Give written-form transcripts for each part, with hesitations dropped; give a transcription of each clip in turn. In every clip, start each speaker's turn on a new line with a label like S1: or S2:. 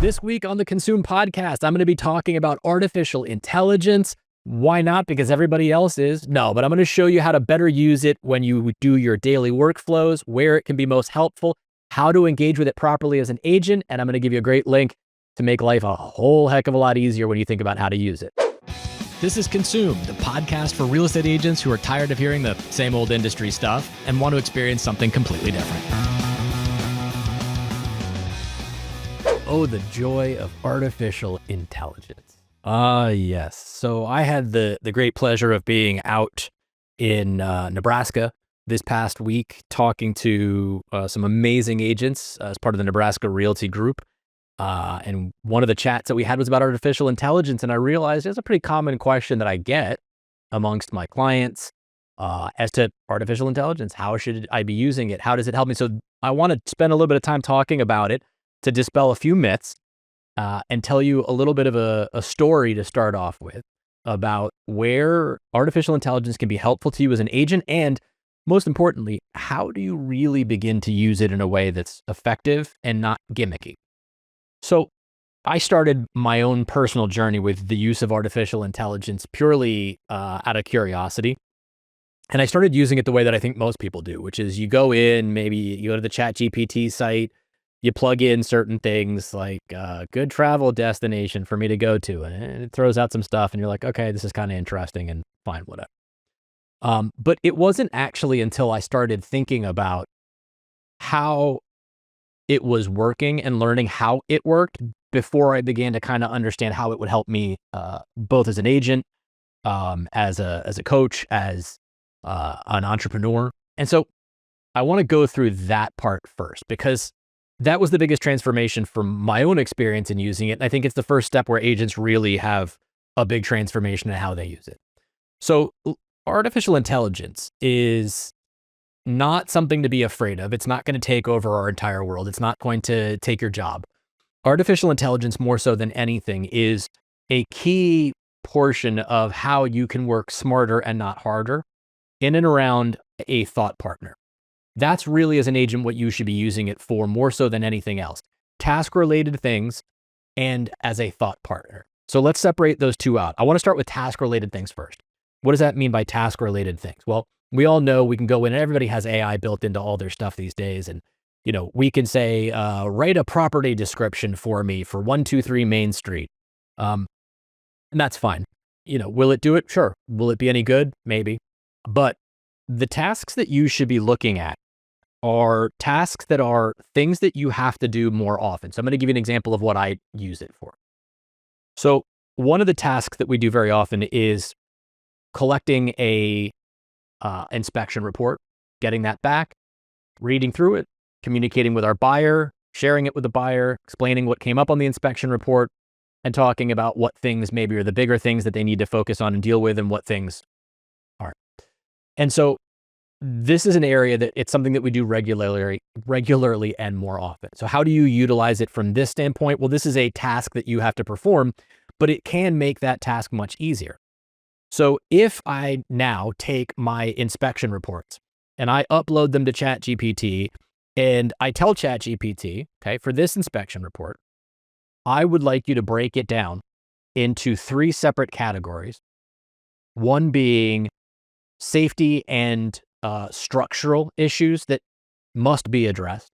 S1: This week on the Consume podcast, I'm going to be talking about artificial intelligence. Why not? Because everybody else is. No, but I'm going to show you how to better use it when you do your daily workflows, where it can be most helpful, how to engage with it properly as an agent, and I'm going to give you a great link to make life a whole heck of a lot easier when you think about how to use it. This is Consume, the podcast for real estate agents who are tired of hearing the same old industry stuff and want to experience something completely different. Oh, the joy of artificial intelligence. Yes. So I had the great pleasure of being out in Nebraska this past week, talking to some amazing agents as part of the Nebraska Realty Group. And one of the chats that we had was about artificial intelligence. And I realized it's a pretty common question that I get amongst my clients as to artificial intelligence. How should I be using it? How does it help me? So I want to spend a little bit of time talking about it to dispel a few myths and tell you a little bit of a story to start off with about where artificial intelligence can be helpful to you as an agent. And most importantly, how do you really begin to use it in a way that's effective and not gimmicky? So I started my own personal journey with the use of artificial intelligence purely out of curiosity. And I started using it the way that I think most people do, which is you go in, maybe you go to the ChatGPT site, you plug in certain things like good travel destination for me to go to, and it throws out some stuff and you're like, okay, this is kind of interesting and fine, whatever. But it wasn't actually until I started thinking about how it was working and learning how it worked before I began to kind of understand how it would help me both as an agent, as a coach, as an entrepreneur. And so I want to go through that part first because that was the biggest transformation from my own experience in using it. And I think it's the first step where agents really have a big transformation in how they use it. So artificial intelligence is not something to be afraid of. It's not going to take over our entire world. It's not going to take your job. Artificial intelligence, more so than anything, is a key portion of how you can work smarter and not harder in and around a thought partner. That's really, as an agent, what you should be using it for more so than anything else. Task-related things and as a thought partner. So let's separate those two out. I want to start with task-related things first. What does that mean by task-related things? Well, we all know we can go in and everybody has AI built into all their stuff these days. And, we can say, write a property description for me for 123 Main Street. And that's fine. Will it do it? Sure. Will it be any good? Maybe. But the tasks that you should be looking at are tasks that are things that you have to do more often. So I'm going to give you an example of what I use it for. So one of the tasks that we do very often is collecting a inspection report, getting that back, reading through it, communicating with our buyer, sharing it with the buyer, explaining what came up on the inspection report, and talking about what things maybe are the bigger things that they need to focus on and deal with and what things aren't. And so this is an area that it's something that we do regularly and more often. So how do you utilize it from this standpoint? Well, this is a task that you have to perform, but it can make that task much easier. So if I now take my inspection reports and I upload them to ChatGPT and I tell ChatGPT, okay, for this inspection report, I would like you to break it down into 3 separate categories. One being safety and structural issues that must be addressed.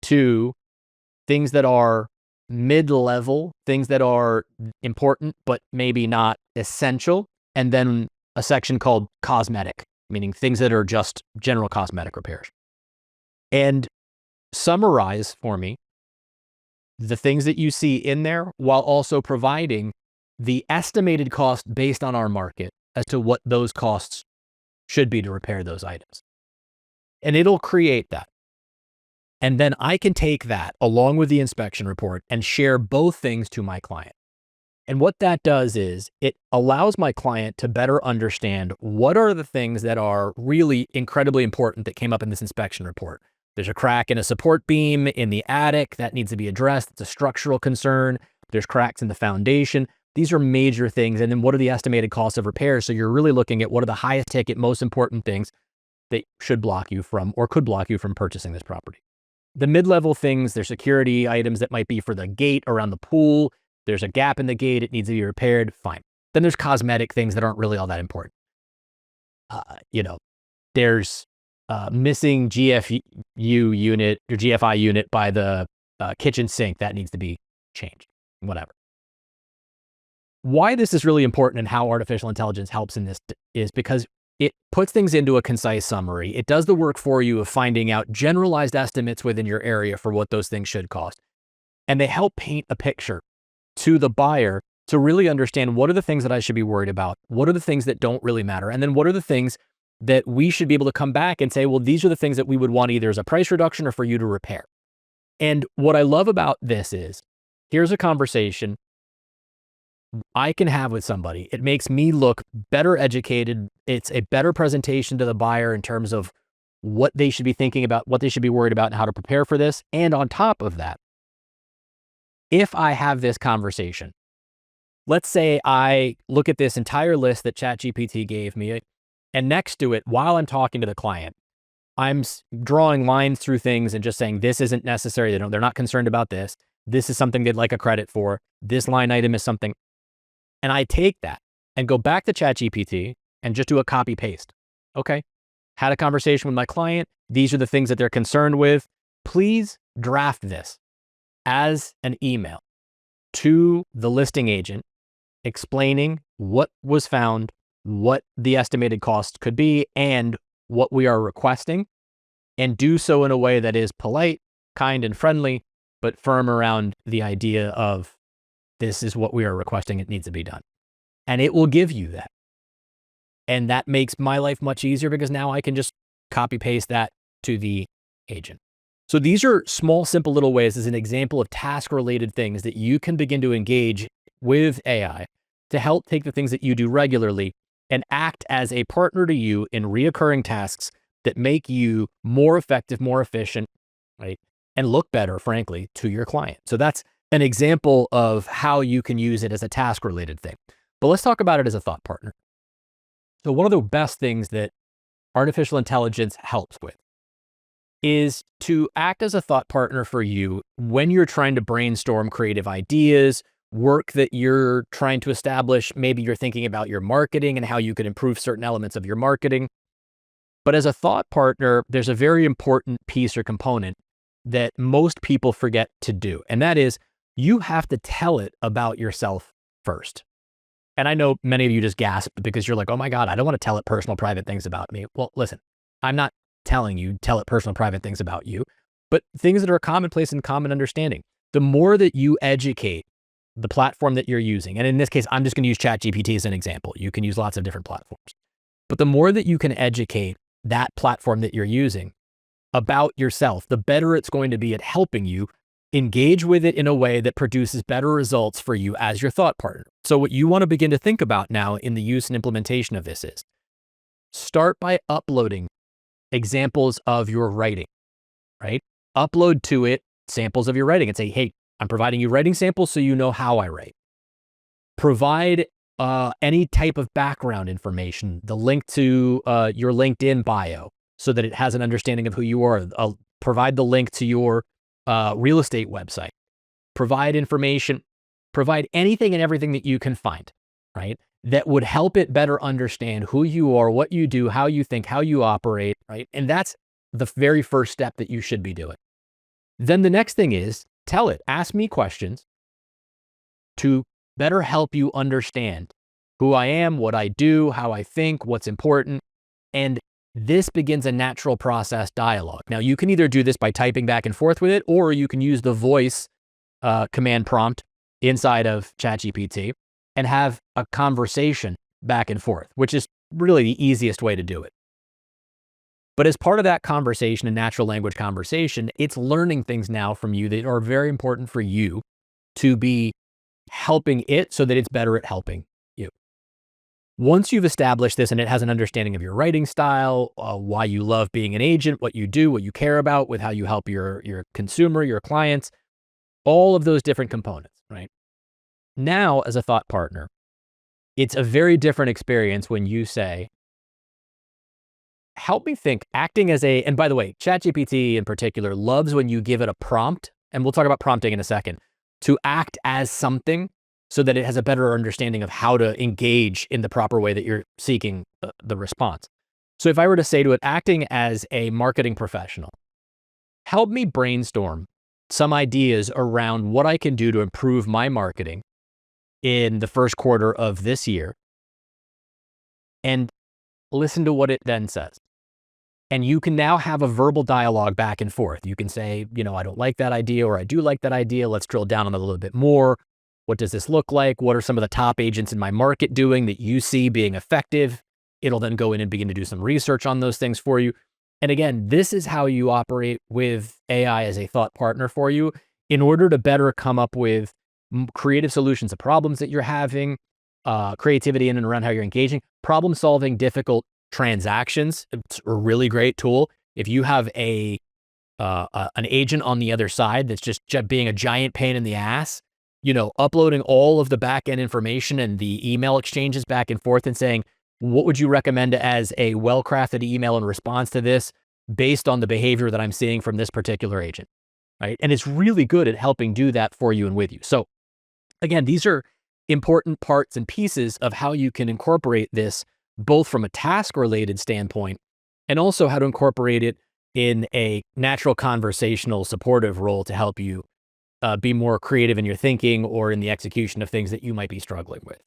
S1: 2, things that are mid-level, things that are important, but maybe not essential. And then a section called cosmetic, meaning things that are just general cosmetic repairs. And summarize for me the things that you see in there while also providing the estimated cost based on our market as to what those costs should be to repair those items. And it'll create that. And then I can take that along with the inspection report and share both things to my client. And what that does is it allows my client to better understand what are the things that are really incredibly important that came up in this inspection report. There's a crack in a support beam in the attic that needs to be addressed. It's a structural concern. There's cracks in the foundation. These are major things. And then what are the estimated costs of repair? So you're really looking at what are the highest ticket, most important things that should block you from or could block you from purchasing this property. The mid-level things, there's security items that might be for the gate around the pool. There's a gap in the gate. It needs to be repaired. Fine. Then there's cosmetic things that aren't really all that important. You know, there's missing GFU unit or GFI unit by the kitchen sink that needs to be changed, whatever. Why this is really important and how artificial intelligence helps in this is because it puts things into a concise summary. It does the work for you of finding out generalized estimates within your area for what those things should cost. And they help paint a picture to the buyer to really understand what are the things that I should be worried about? What are the things that don't really matter? And then what are the things that we should be able to come back and say, well, these are the things that we would want either as a price reduction or for you to repair. And what I love about this is, here's a conversation I can have with somebody. It makes me look better educated. It's a better presentation to the buyer in terms of what they should be thinking about, what they should be worried about, and how to prepare for this. And on top of that, if I have this conversation, let's say I look at this entire list that ChatGPT gave me, and next to it, while I'm talking to the client, I'm drawing lines through things and just saying, this isn't necessary. They're not concerned about this. This is something they'd like a credit for. This line item is something. And I take that and go back to ChatGPT and just do a copy paste. Okay. Had a conversation with my client. These are the things that they're concerned with. Please draft this as an email to the listing agent explaining what was found, what the estimated cost could be, and what we are requesting, and do so in a way that is polite, kind, and friendly, but firm around the idea of this is what we are requesting. It needs to be done. And it will give you that. And that makes my life much easier because now I can just copy paste that to the agent. So these are small, simple little ways as an example of task-related things that you can begin to engage with AI to help take the things that you do regularly and act as a partner to you in reoccurring tasks that make you more effective, more efficient, right? And look better, frankly, to your client. So that's an example of how you can use it as a task-related thing. But let's talk about it as a thought partner. So one of the best things that artificial intelligence helps with is to act as a thought partner for you when you're trying to brainstorm creative ideas, work that you're trying to establish. Maybe you're thinking about your marketing and how you could improve certain elements of your marketing. But as a thought partner, there's a very important piece or component that most people forget to do. And that is you have to tell it about yourself first. And I know many of you just gasp because you're like, oh my God, I don't want to tell it personal, private things about me. Well, listen, I'm not telling you, tell it personal, private things about you, but things that are commonplace and common understanding. The more that you educate the platform that you're using, and in this case, I'm just going to use ChatGPT as an example. You can use lots of different platforms. But the more that you can educate that platform that you're using about yourself, the better it's going to be at helping you engage with it in a way that produces better results for you as your thought partner. So what you want to begin to think about now in the use and implementation of this is start by uploading examples of your writing, right? Upload to it samples of your writing and say, hey, I'm providing you writing samples so you know how I write. Provide any type of background information, the link to your LinkedIn bio so that it has an understanding of who you are. Provide the link to your real estate website. Provide information, provide anything and everything that you can find, right? That would help it better understand who you are, what you do, how you think, how you operate, right? And that's the very first step that you should be doing. Then the next thing is tell it, ask me questions to better help you understand who I am, what I do, how I think, what's important. And this begins a natural process dialogue. Now, you can either do this by typing back and forth with it, or you can use the voice command prompt inside of ChatGPT and have a conversation back and forth, which is really the easiest way to do it. But as part of that conversation, a natural language conversation, it's learning things now from you that are very important for you to be helping it so that it's better at helping you. Once you've established this and it has an understanding of your writing style, why you love being an agent, what you do, what you care about with how you help your consumer, your clients, all of those different components, right? Now, as a thought partner, it's a very different experience when you say, help me think, acting as and by the way, ChatGPT in particular loves when you give it a prompt, and we'll talk about prompting in a second, to act as something so that it has a better understanding of how to engage in the proper way that you're seeking the response. So if I were to say to it, acting as a marketing professional, help me brainstorm some ideas around what I can do to improve my marketing in the first quarter of this year, and listen to what it then says. And you can now have a verbal dialogue back and forth. You can say, I don't like that idea, or I do like that idea. Let's drill down on it a little bit more. What does this look like? What are some of the top agents in my market doing that you see being effective? It'll then go in and begin to do some research on those things for you. And again, this is how you operate with AI as a thought partner for you in order to better come up with creative solutions to problems that you're having, creativity in and around how you're engaging, problem solving difficult transactions. It's a really great tool. If you have an agent on the other side that's just being a giant pain in the ass, uploading all of the back end information and the email exchanges back and forth and saying, what would you recommend as a well-crafted email in response to this based on the behavior that I'm seeing from this particular agent, right? And it's really good at helping do that for you and with you. So again, these are important parts and pieces of how you can incorporate this, both from a task-related standpoint and also how to incorporate it in a natural conversational supportive role to help you be more creative in your thinking or in the execution of things that you might be struggling with.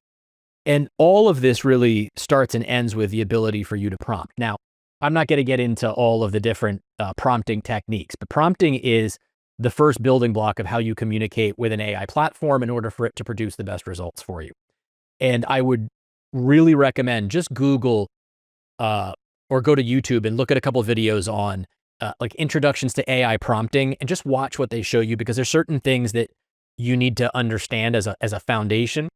S1: And all of this really starts and ends with the ability for you to prompt. Now, I'm not going to get into all of the different prompting techniques, but prompting is the first building block of how you communicate with an AI platform in order for it to produce the best results for you. And I would really recommend just Google or go to YouTube and look at a couple of videos on like introductions to AI prompting and just watch what they show you, because there's certain things that you need to understand as a foundation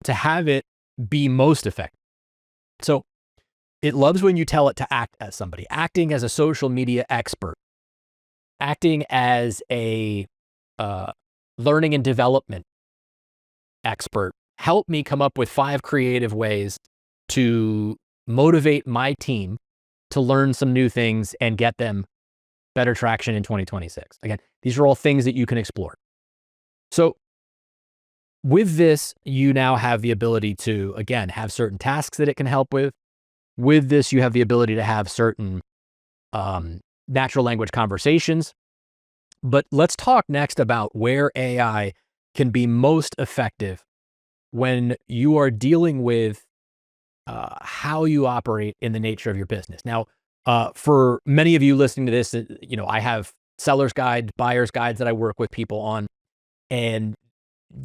S1: to have it be most effective. So it loves when you tell it to act as somebody, acting as a social media expert, acting as a learning and development expert. Help me come up with 5 creative ways to motivate my team to learn some new things and get them better traction in 2026. Again, these are all things that you can explore. So with this, you now have the ability to, again, have certain tasks that it can help with. With this, you have the ability to have certain natural language conversations. But let's talk next about where AI can be most effective when you are dealing with how you operate in the nature of your business. Now, for many of you listening to this, I have seller's guide, buyer's guides that I work with people on. And,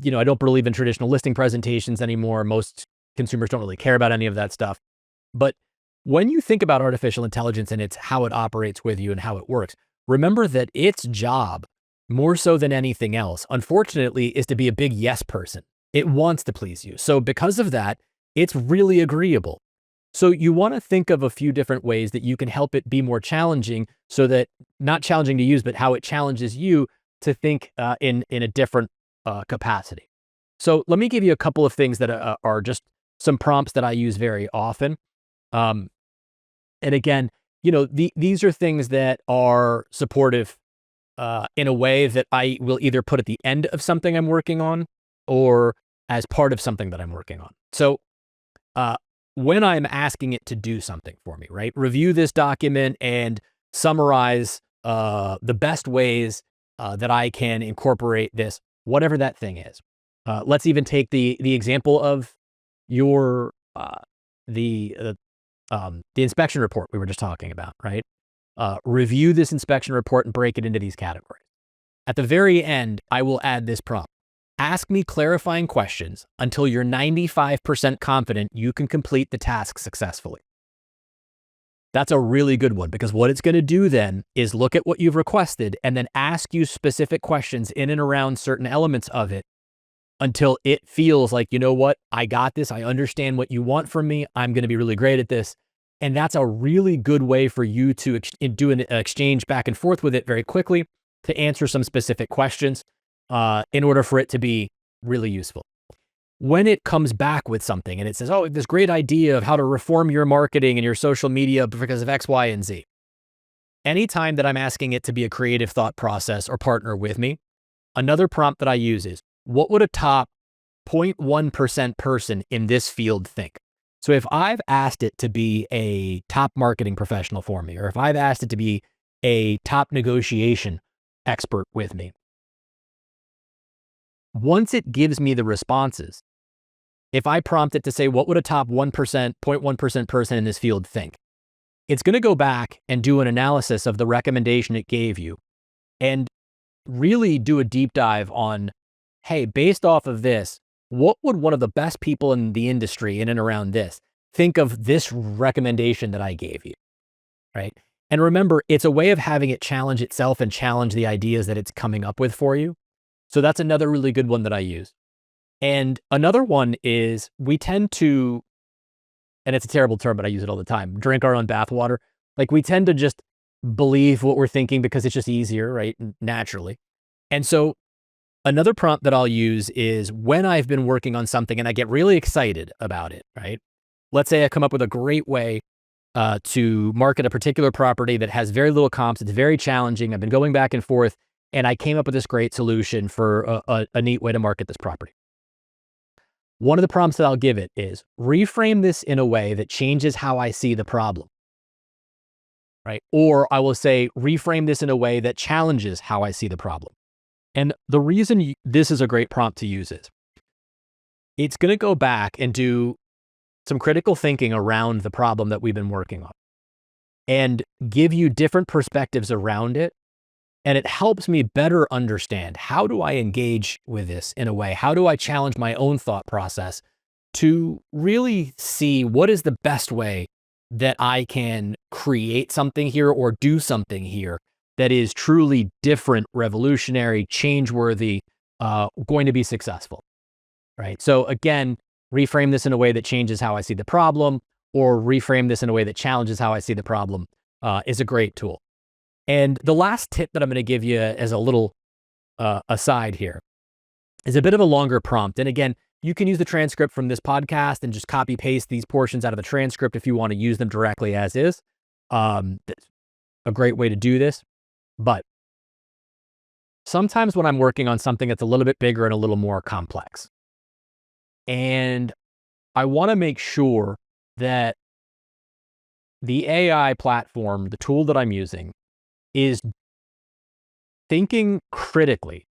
S1: I don't believe in traditional listing presentations anymore. Most consumers don't really care about any of that stuff. But when you think about artificial intelligence and it's how it operates with you and how it works, remember that its job, more so than anything else, unfortunately, is to be a big yes person. It wants to please you. So because of that, it's really agreeable. So you want to think of a few different ways that you can help it be more challenging, so that not challenging to use, but how it challenges you to think in a different capacity. So let me give you a couple of things that are just some prompts that I use very often. And again, these are things that are supportive in a way that I will either put at the end of something I'm working on or as part of something that I'm working on. So when I'm asking it to do something for me, right? Review this document and summarize the best ways that I can incorporate this, whatever that thing is. Let's even take the example of your the inspection report we were just talking about, right? Review this inspection report and break it into these categories. At the very end, I will add this prompt. Ask me clarifying questions until you're 95% confident you can complete the task successfully. That's a really good one, because what it's going to do then is look at what you've requested and then ask you specific questions in and around certain elements of it until it feels like, what, I got this. I understand what you want from me. I'm going to be really great at this. And that's a really good way for you to do an exchange back and forth with it very quickly to answer some specific questions in order for it to be really useful. when it comes back with something and it says, oh, this great idea of how to reform your marketing and your social media because of X, Y, and Z. Anytime that I'm asking it to be a creative thought process or partner with me, another prompt that I use is, what would a top 0.1% person in this field think? So if I've asked it to be a top marketing professional for me, or if I've asked it to be a top negotiation expert with me, once it gives me the responses, if I prompt it to say, what would a top 1%, 0.1% person in this field think? It's going to go back and do an analysis of the recommendation it gave you and really do a deep dive on, hey, based off of this, what would one of the best people in the industry in and around this think of this recommendation that I gave you, right? And remember, it's a way of having it challenge itself and challenge the ideas that it's coming up with for you. So that's another really good one that I use. And another one is we tend to, and it's a terrible term, but I use it all the time, drink our own bathwater. Like we tend to just believe what we're thinking because it's just easier, right? Naturally. And so another prompt that I'll use is when I've been working on something and I get really excited about it, right? Let's say I come up with a great way to market a particular property that has very little comps. It's very challenging. I've been going back and forth and I came up with this great solution for a neat way to market this property. One of the prompts that I'll give it is reframe this in a way that changes how I see the problem, right? Or I will say, reframe this in a way that challenges how I see the problem. And the reason this is a great prompt to use is it's going to go back and do some critical thinking around the problem that we've been working on and give you different perspectives around it. And it helps me better understand, how do I engage with this in a way? How do I challenge my own thought process to really see what is the best way that I can create something here or do something here that is truly different, revolutionary, change-worthy, going to be successful, right? So again, reframe this in a way that changes how I see the problem, or reframe this in a way that challenges how I see the problem, is a great tool. And the last tip that I'm going to give you as a little aside here is a bit of a longer prompt. And again, you can use the transcript from this podcast and just copy paste these portions out of the transcript if you want to use them directly as is. That's a great way to do this. But sometimes when I'm working on something that's a little bit bigger and a little more complex, and I want to make sure that the AI platform, the tool that I'm using, is thinking critically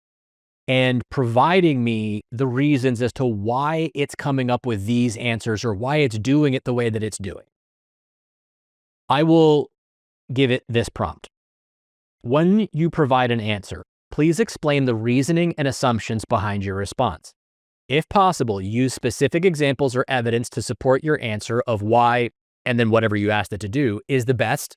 S1: and providing me the reasons as to why it's coming up with these answers or why it's doing it the way that it's doing. I will give it this prompt. When you provide an answer, please explain the reasoning and assumptions behind your response. If possible, use specific examples or evidence to support your answer of why, and then whatever you asked it to do, is the best.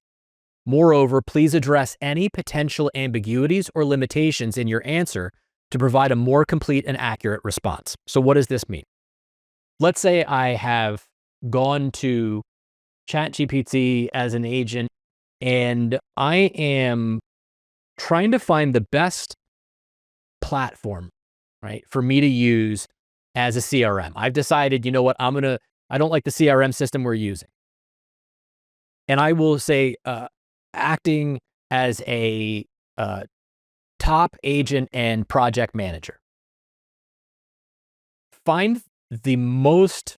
S1: Moreover, please address any potential ambiguities or limitations in your answer to provide a more complete and accurate response. So what does this mean? Let's say I have gone to ChatGPT as an agent and I am trying to find the best platform, right, for me to use as a CRM. I've decided, you know what, I don't like the CRM system we're using. And I will say, acting as a top agent and project manager, find the most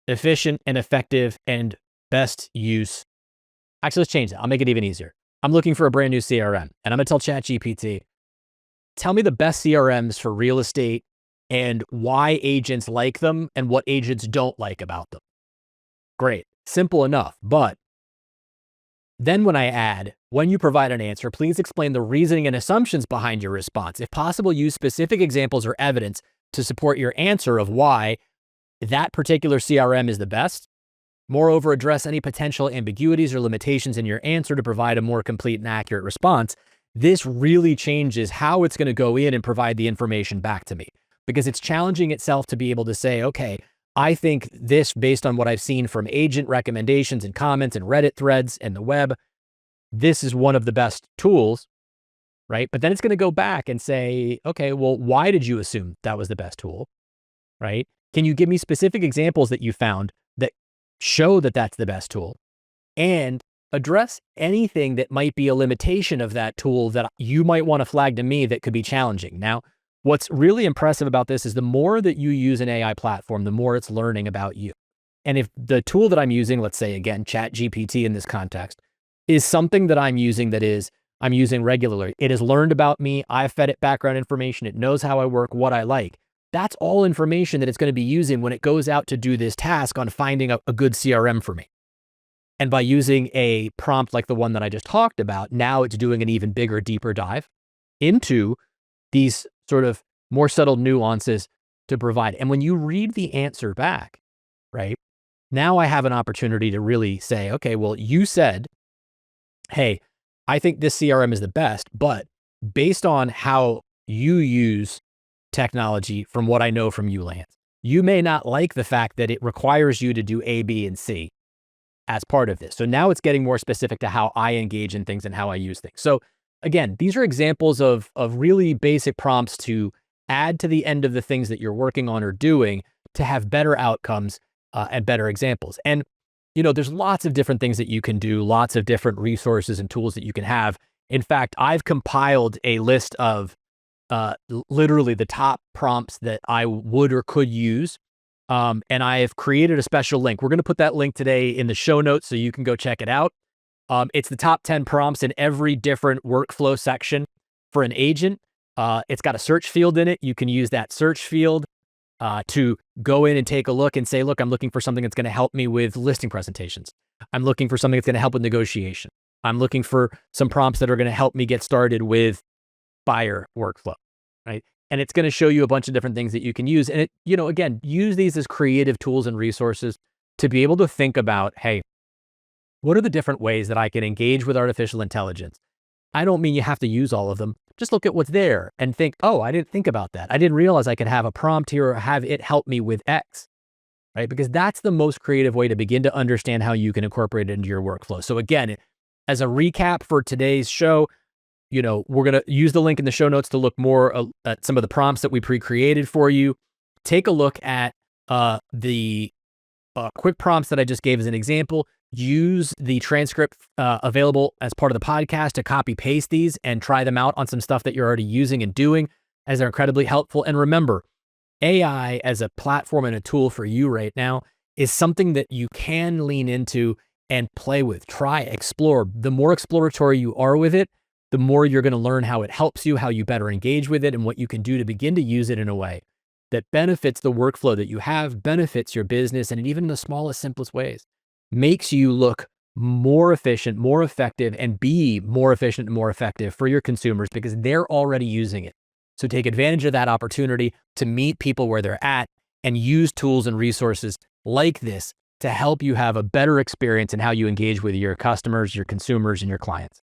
S1: efficient and effective and best use. Actually, let's change that. I'll make it even easier. I'm looking for a brand new CRM, and I'm going to tell ChatGPT, tell me the best CRMs for real estate and why agents like them and what agents don't like about them. Great. Simple enough. But then when I add, when you provide an answer, please explain the reasoning and assumptions behind your response. If possible, use specific examples or evidence to support your answer of why that particular CRM is the best. Moreover, address any potential ambiguities or limitations in your answer to provide a more complete and accurate response. This really changes how it's going to go in and provide the information back to me, because it's challenging itself to be able to say, okay, I think this based on what I've seen from agent recommendations and comments and Reddit threads and the web, this is one of the best tools, right? But then it's going to go back and say, okay, well, why did you assume that was the best tool, right? Can you give me specific examples that you found that show that that's the best tool? And address anything that might be a limitation of that tool that you might want to flag to me that could be challenging. Now, what's really impressive about this is the more that you use an AI platform, the more it's learning about you. And if the tool that I'm using, let's say again, ChatGPT in this context, is something that I'm using I'm using regularly, it has learned about me, I've fed it background information, it knows how I work, what I like. That's all information that it's going to be using when it goes out to do this task on finding a good CRM for me. And by using a prompt like the one that I just talked about, now it's doing an even bigger, deeper dive into these sort of more subtle nuances to provide. And when you read the answer back, right, now I have an opportunity to really say, okay, well, you said, hey, I think this CRM is the best, but based on how you use technology from what I know from you, Lance, you may not like the fact that it requires you to do A, B, and C as part of this. So now it's getting more specific to how I engage in things and how I use things. So again, these are examples of really basic prompts to add to the end of the things that you're working on or doing to have better outcomes and better examples. And, there's lots of different things that you can do, lots of different resources and tools that you can have. In fact, I've compiled a list of literally the top prompts that I would or could use. And I have created a special link. We're going to put that link today in the show notes so you can go check it out. It's the top 10 prompts in every different workflow section for an agent. It's got a search field in it. You can use that search field to go in and take a look and say, look, I'm looking for something that's going to help me with listing presentations. I'm looking for something that's going to help with negotiation. I'm looking for some prompts that are going to help me get started with buyer workflow, right? And it's going to show you a bunch of different things that you can use. And again, use these as creative tools and resources to be able to think about, hey, what are the different ways that I can engage with artificial intelligence? I don't mean you have to use all of them. Just look at what's there and think, oh, I didn't think about that. I didn't realize I could have a prompt here or have it help me with X, right? Because that's the most creative way to begin to understand how you can incorporate it into your workflow. So again, as a recap for today's show, we're going to use the link in the show notes to look more at some of the prompts that we pre-created for you. Take a look at the quick prompts that I just gave as an example. Use the transcript available as part of the podcast to copy paste these and try them out on some stuff that you're already using and doing, as they're incredibly helpful. And remember, AI as a platform and a tool for you right now is something that you can lean into and play with, try, explore. The more exploratory you are with it, the more you're going to learn how it helps you, how you better engage with it, and what you can do to begin to use it in a way that benefits the workflow that you have, benefits your business, and even in the smallest, simplest ways, makes you look more efficient, more effective, and be more efficient and more effective for your consumers because they're already using it. So take advantage of that opportunity to meet people where they're at and use tools and resources like this to help you have a better experience in how you engage with your customers, your consumers, and your clients.